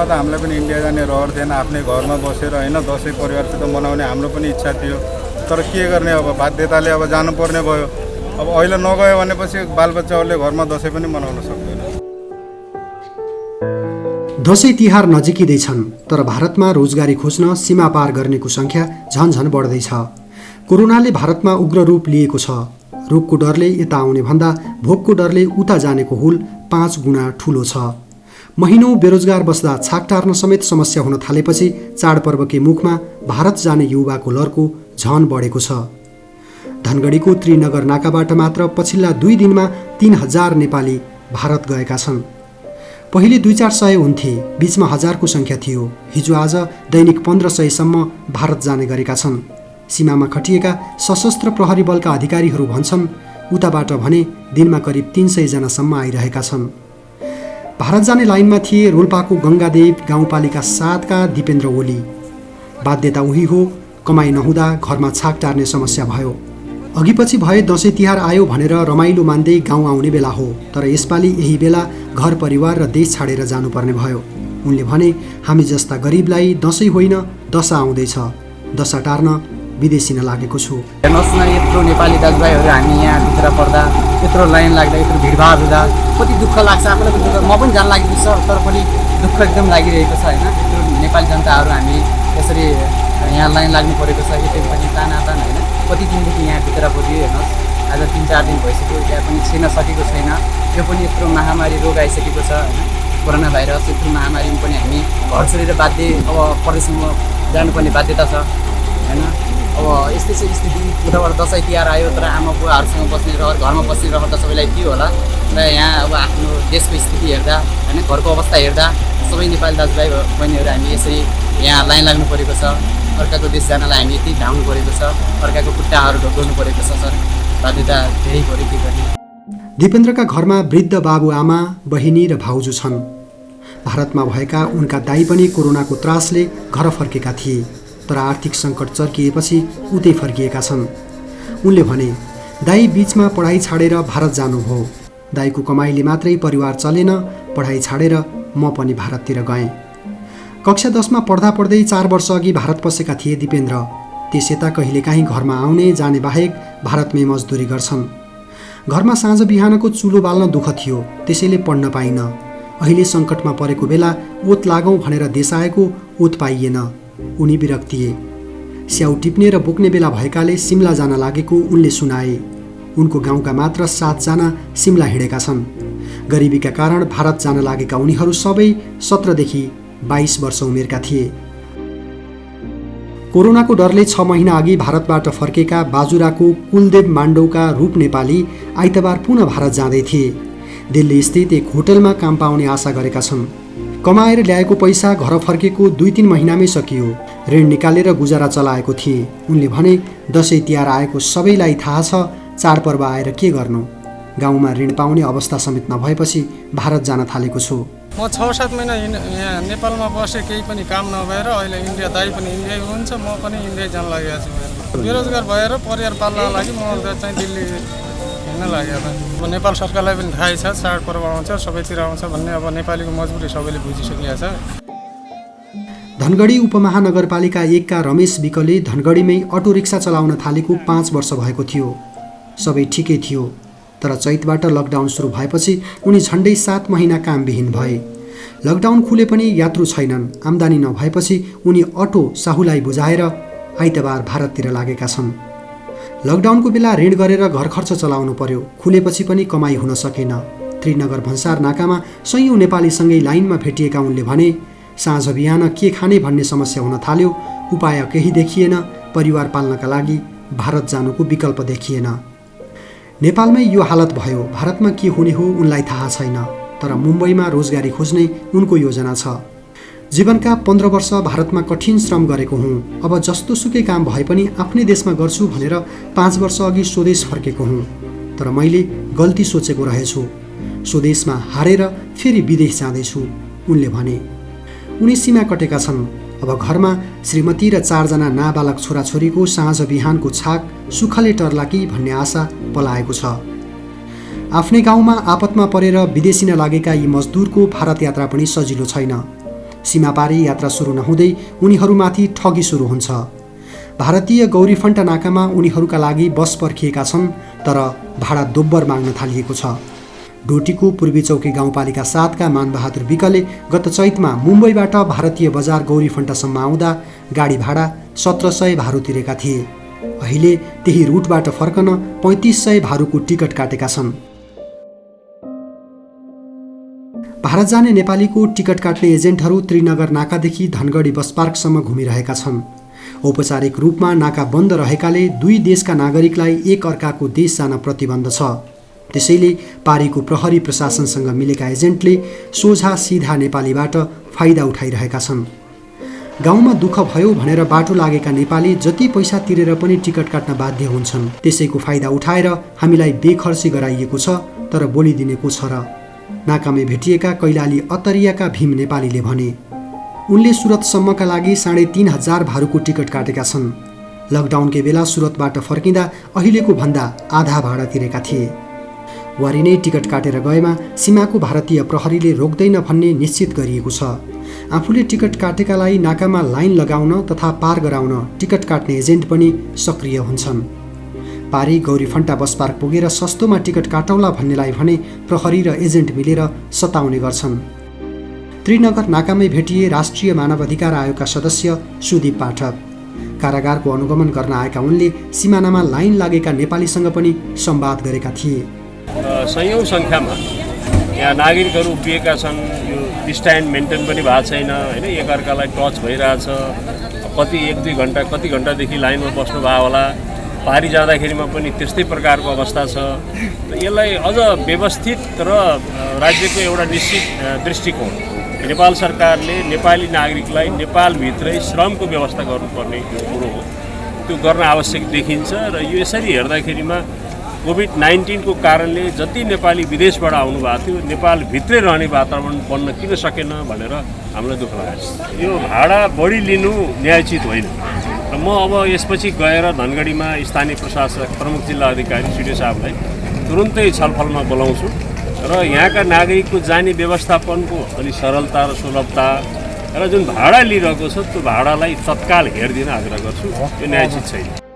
सुरुमा त हामीलाई पनि इन्डिया जाने रहर थिएन, आफ्नै घरमा बसेर होइन दसैँ परिवारसित मनाउने हाम्रो पनि इच्छा थियो। तर के गर्ने, अब बाध्यताले अब जानुपर्ने भयो। अब अहिले नगयो भनेपछि बालबच्चाहरूले घरमा दसैँ पनि मनाउन सक्दैन। दसैँ तिहार नजिकिँदैछन्, तर भारतमा रोजगारी खोज्न सीमा पार गर्नेको सङ्ख्या झन्झन बढ्दैछ। कोरोनाले भारतमा उग्र रूप लिएको छ। रोगको डरले यता आउने भन्दा भोकको डरले उता जानेको हुल 5 गुणा ठुलो छ। महिनौँ बेरोजगार बस्दा छाक टार्न समेत समस्या हुन थालेपछि चाडपर्वकै मुखमा भारत जाने युवाको लर्को झन बढेको छ। धनगढीको त्रिनगर नाकाबाट मात्र पछिल्ला 2 दिनमा 3000 नेपाली भारत गएका छन्। पहिले 200-400 हुन्थे, बीचमा 1000को सङ्ख्या थियो। हिजो आज दैनिक 1500सम्म भारत जाने गरेका छन्। सीमामा खटिएका सशस्त्र प्रहरी बलका अधिकारीहरू भन्छन् उताबाट भने दिनमा करिब 300 जनासम्म आइरहेका छन्। भारत जाने लाइनमा थिए रोल्पाको गङ्गादेव गाउँपालिका 7 का दिपेन्द्र ओली। बाध्यता उही हो, कमाइ नहुँदा घरमा छाक टार्ने समस्या भयो। अघिपछि भए दसैँ तिहार आयो भनेर रमाइलो मान्दै गाउँ आउने बेला हो, तर यसपालि यही बेला घर परिवार र देश छाडेर जानुपर्ने भयो। उनले भने हामी जस्ता गरिबलाई दसैँ होइन दशा आउँदैछ, दशा टार्न विदेशी लागेको छु। हेर्नुहोस् न, यत्रो नेपाली दाजुभाइहरू हामी यहाँ भित्र पर्दा यत्रो लाइन लाग्दा यत्रो भिडभाड हुँदा कति दुःख लाग्छ। आफूलाई पनि दुःख, म पनि जान लागेको छ, तर पनि दुःख एकदम लागिरहेको छ होइन। यत्रो नेपाली जनताहरू हामी यसरी यहाँ लाइन लाग्नु परेको छ। यतै पनि तानातान होइन, कति दिनदेखि यहाँ भित्र पुग्यो। हेर्नुहोस् आज 3-4 दिन भइसक्यो, त्यहाँ पनि छिर्न सकेको छैन। यो पनि यत्रो महामारी रोग आइसकेको छ होइन, कोरोना भाइरस। यत्रो महामारीमा पनि हामी घर छोडेर बाध्य अब प्रदेशमा जानुपर्ने बाध्यता छ होइन। अब यस्तै स्थिति उताबाट दसैँ तिहार आयो, तर आमा बुवाहरूसँग बस्ने रहर, घरमा बस्ने रहर त सबैलाई के होला। र यहाँ अब आफ्नो देशको स्थिति हेर्दा होइन, घरको अवस्था हेर्दा सबै नेपाली दाजुभाइ बहिनीहरू हामी यसरी यहाँ लाइन लाग्नु परेको छ। अर्काको देश जानलाई हामी यति धाउनु परेको छ, अर्काको खुट्टाहरू ढोक्नु परेको छ। सर बाध्यता धेरै पऱ्यो, के गर्ने। दिपेन्द्रका घरमा वृद्ध बाबुआमा, बहिनी र भाउजू छन्। भारतमा भएका उनका दाइ पनि कोरोनाको त्रासले घर फर्केका थिए, तर आर्थिक सङ्कट चर्किएपछि उतै फर्किएका छन्। उनले भने दाइ बीचमा पढाइ छाडेर भारत जानुभयो। दाइको कमाइले मात्रै परिवार चलेन, पढाइ छाडेर म पनि भारततिर गएँ। कक्षा 10मा पढ्दा पढ्दै 4 वर्ष अघि भारत पसेका थिए दिपेन्द्र। त्यस यता कहिलेकाहीँ घरमा आउने जाने बाहेक भारतमै मजदुरी गर्छन्। घरमा साँझ बिहानको चुलो बाल्न दुःख थियो, त्यसैले पढ्न पाइन। अहिले सङ्कटमा परेको बेला ओत लागौँ भनेर देश आएको ओत पाइएन। उनी विरक्तिए। स्याउ टिप्ने र बोक्ने बेला भएकाले सिमला जान लागेको उनले सुनाए। उनको गाउँका मात्र 7 जना सिमला हिँडेका छन्। गरिबीका कारण भारत जान लागेका उनीहरू सबै 17 देखि 22 वर्ष उमेरका थिए। कोरोनाको डरले 6 महिना अघि भारतबाट फर्केका बाजुराको कुलदेव माण्डौका रूप नेपाली आइतबार पुनः भारत जाँदै थिए। दिल्ली स्थित एक होटलमा काम पाउने आशा गरेका छन्। कमाएर ल्याएको पैसा घर फर्केको 2-3 महिनामै सकियो। ऋण निकालेर गुजारा चलाएको थिए। उनले भने दसैँ तिहार आएको सबैलाई थाहा छ, चाडपर्व आएर के गर्नु। गाउँमा ऋण पाउने अवस्था समेत नभएपछि भारत जान थालेको छु। म 6-7 महिना यहाँ नेपालमा बसेँ, केही पनि काम नभएर। अहिले इन्डिया, दाइ पनि इन्डिया हुनुहुन्छ, म पनि इन्डिया जान लागेको छु। बेरोजगार भएर परिवार पाल्नको लागि म चाहिँ दिल्ली हिँड्न लागेको। अब नेपाल सरकारलाई पनि थाहै छ चाडपर्व आउँछ, सबैतिर आउँछ भन्ने। अब नेपालीको मजबुरी सबैले बुझिसकेको छ। धनगढी उपमहानगरपालिका 1 का रमेश विकले धनगढीमै अटो रिक्सा चलाउन थालेको 5 वर्ष भएको थियो। सबै ठिकै थियो, तर चैतबाट लकडाउन सुरु भएपछि उनी झन्डै 7 महिना कामविहीन भए। लकडाउन खुले पनि यात्रु छैनन्। आम्दानी नभएपछि उनी अटो साहुलाई बुझाएर आइतबार भारततिर लागेका छन्। लकडाउनको बेला ऋण गरेर घर खर्च चलाउनु पर्यो। खुलेपछि पनि कमाइ हुन सकेन। त्रिनगर भन्सार नाकामा सयौं नेपालीसँगै लाइनमा भेटिएका उनले भने साँझ बिहान के खाने भन्ने समस्या हुन थाल्यो। उपाय केही देखिएन। परिवार पाल्नका लागि भारत जानुको विकल्प देखिएन। नेपालमै यो हालत भयो। भारतमा के हुने हो उनलाई थाहा छैन, तर मुम्बईमा रोजगारी खोज्ने उनको योजना छ। जीवनका 15 वर्ष भारतमा कठिन श्रम गरेको हुँ। अब जस्तो सुकै काम भए पनि आफ्नै देशमा गर्छु भनेर 5 वर्ष अघि स्वदेश फर्केको हुँ। तर मैले गल्ती सोचेको रहेछु। स्वदेशमा हारेर फेरि विदेश जाँदैछु, उनले भने। उनी सीमा कटेका छन्। अब घरमा श्रीमती र 4 जना नाबालक छोराछोरीको साँझ बिहानको छाक सुखले टर्ला कि भन्ने आशा पलाएको छ। आफ्नै गाउँमा आपतमा परेर विदेशिन लागेका यी मजदुरको भारत यात्रा पनि सजिलो छैन। सीमापारी यात्रा सुरु नहुँदै उनीहरूमाथि ठगी सुरु हुन्छ। भारतीय गौरीफन्टा नाकामा उनीहरूका लागि बस पर्खिएका छन्, तर भाडा दोब्बर माग्न थालिएको छ। डोटीको पूर्वी चौकी गाउँपालिका 7 का मानबहादुर विकले गत चैतमा मुम्बईबाट भारतीय बजार गौरीफन्टासम्म आउँदा गाडी भाडा 1700 भारु तिरेका थिए। अहिले त्यही रुटबाट फर्कन 3500 भारुको टिकट काटेका छन्। भारत जाने नेपालीको टिकट काट्ने एजेन्टहरू त्रिनगर नाकादेखि धनगढी बस पार्कसम्म घुमिरहेका छन्। औपचारिक रूपमा नाका बन्द रहेकाले दुई देशका नागरिकलाई एक अर्काको देश जान प्रतिबन्ध छ। त्यसैले पारीको प्रहरी प्रशासनसँग मिलेका एजेन्टले सोझा सिधा नेपालीबाट फाइदा उठाइरहेका छन्। गाउँमा दुःख भयो भनेर बाटो लागेका नेपाली जति पैसा तिरेर पनि टिकट काट्न बाध्य हुन्छन्। त्यसैको फाइदा उठाएर हामीलाई बेखर्ची गराइएको छ, तर बोलिदिने को छ र? नाकामै भेटिएका कैलाली अतरियाका भीम नेपालीले भने। उनले सुरतसम्मका लागि 3500 भारुको टिकट काटेका छन्। लकडाउनकै बेला सुरतबाट फर्किँदा अहिलेको भन्दा आधा भाडा तिरेका थिए। वारी नै टिकट काटेर गएमा सीमाको भारतीय प्रहरीले रोक्दैन भन्ने निश्चित गरिएको छ। आफूले टिकट काटेकालाई नाकामा लाइन लगाउन तथा पार गराउन टिकट काट्ने एजेन्ट पनि सक्रिय हुन्छन्। पारी गौरीफन्टा बस पार्क पुगेर सस्तोमा टिकट काटौला भन्नेलाई भने प्रहरी र एजेन्ट मिलेर सताउने गर्छन्। त्रिनगर नाकामै भेटिए राष्ट्रिय मानव अधिकार आयोगका सदस्य सुदीप पाठक। कारागारको अनुगमन गर्न आएका उनले सिमानामा लाइन लागेका नेपालीसँग पनि संवाद गरेका थिए। सयौं संख्यामा यहाँ नागरिकहरू उभिएका छन्। यो डिस्टेन्स मेन्टेन पनि भएको छैन होइन, एकअर्कालाई टच भइरहेछ। कति 1-2 घन्टा कति घन्टादेखि लाइनमा बस्नु भयो होला। पारी जाँदाखेरिमा पनि त्यस्तै प्रकारको अवस्था छ। यसलाई अझ व्यवस्थित र राज्यको एउटा निश्चित दृष्टिकोण नेपाल सरकारले नेपाली नागरिकलाई नेपालभित्रै श्रमको व्यवस्था गर्नुपर्ने कुरो हो, त्यो गर्न आवश्यक देखिन्छ। र यो यसरी हेर्दाखेरिमा कोभिड-19 को कारणले जति नेपाली विदेशबाट आउनु भएको थियो नेपालभित्रै रहने वातावरण बन्न किन सकेन भनेर हामीलाई दुःख लागेको छ। यो भाडा बढी लिनु न्यायोचित होइन र म अब यसपछि गएर धनगढीमा स्थानीय प्रशासक प्रमुख जिल्ला अधिकारी सिडिओ साहबलाई तुरुन्तै छलफलमा बोलाउँछु र यहाँका नागरिकको जाने व्यवस्थापनको अलि सरलता र सुलभता र जुन भाडा लिइरहेको छ त्यो भाडालाई तत्काल हेरिदिन आग्रह गर्छु। यो न्यायोचित छैन।